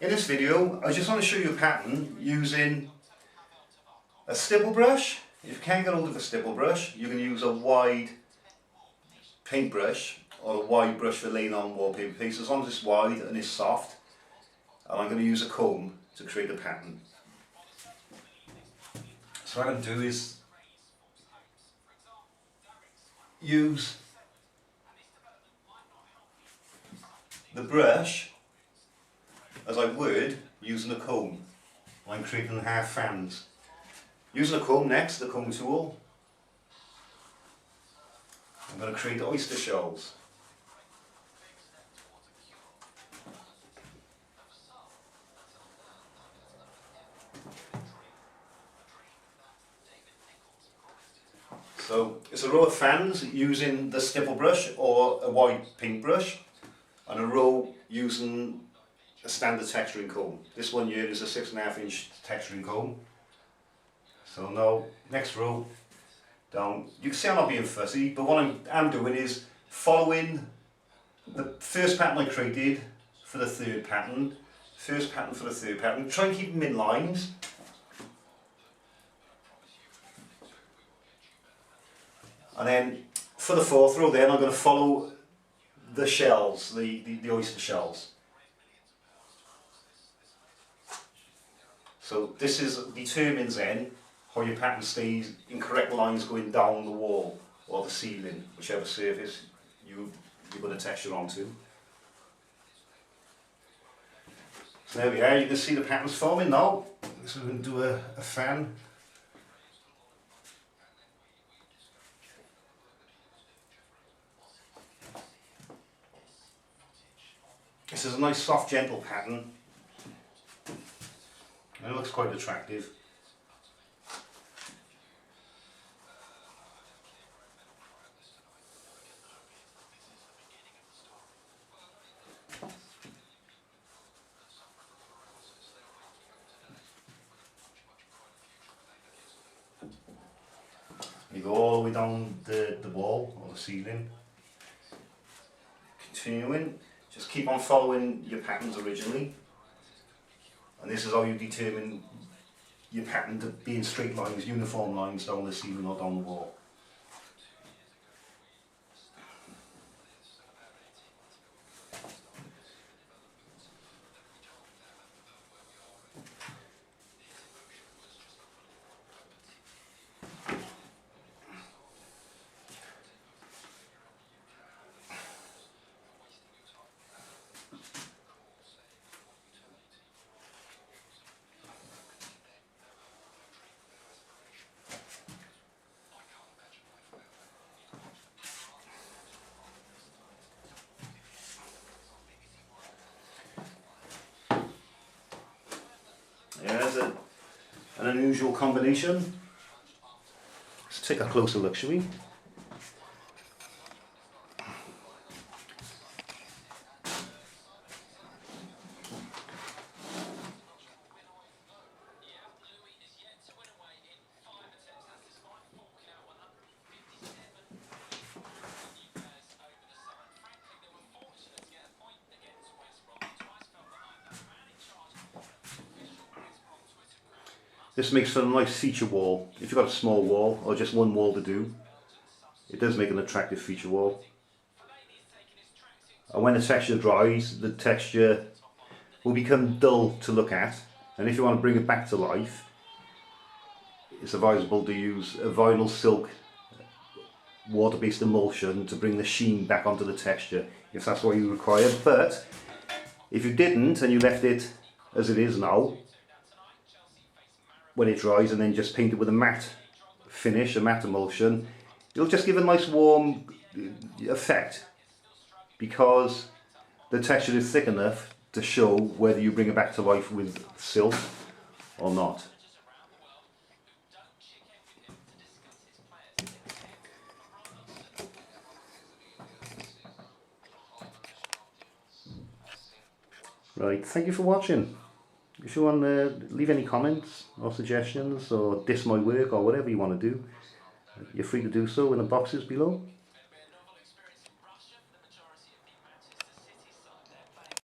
In this video, I just want to show you a pattern using a stipple brush. If you can't get hold of a stipple brush, you can use a wide paintbrush or a wide brush for laying on wallpaper piece, as long as it's wide and it's soft. And I'm going to use a comb to create a pattern. So what I'm going to do is use the brush as I would using a comb. I'm creating half fans. Using a comb next, the comb tool, I'm going to create oyster shells. So it's a row of fans using the stipple brush or a wide paintbrush, and a row using a standard texturing comb. This one here is a 6.5 inch texturing comb. So now, next row down, you can see I'm not being fussy, but what I'm doing is following the first pattern I created for the third pattern, try and keep them in lines. And then for the fourth row then I'm going to follow the shells, the oyster shells. So this determines then how your pattern stays in correct lines going down the wall or the ceiling, whichever surface you're going to texture onto. So there we are, you can see the patterns forming now. So we're going to do a fan. This is a nice soft gentle pattern and it looks quite attractive. You go all the way down the wall or the ceiling. Continuing. Just keep on following your patterns originally, and this is how you determine your pattern to be in straight lines, uniform lines down the ceiling or down the wall. Yeah, there's an unusual combination. Let's take a closer look, shall we? This makes for a nice feature wall. If you've got a small wall or just one wall to do, it does make an attractive feature wall. And when the texture dries, the texture will become dull to look at, and if you want to bring it back to life, it's advisable to use a vinyl silk water-based emulsion to bring the sheen back onto the texture, if that's what you require. But if you didn't and you left it as it is now, when it dries, and then just paint it with a matte finish, a matte emulsion, it'll just give a nice warm effect, because the texture is thick enough to show whether you bring it back to life with silk or not. Right, thank you for watching. If you want to leave any comments or suggestions or diss my work or whatever you want to do, you're free to do so in the boxes below.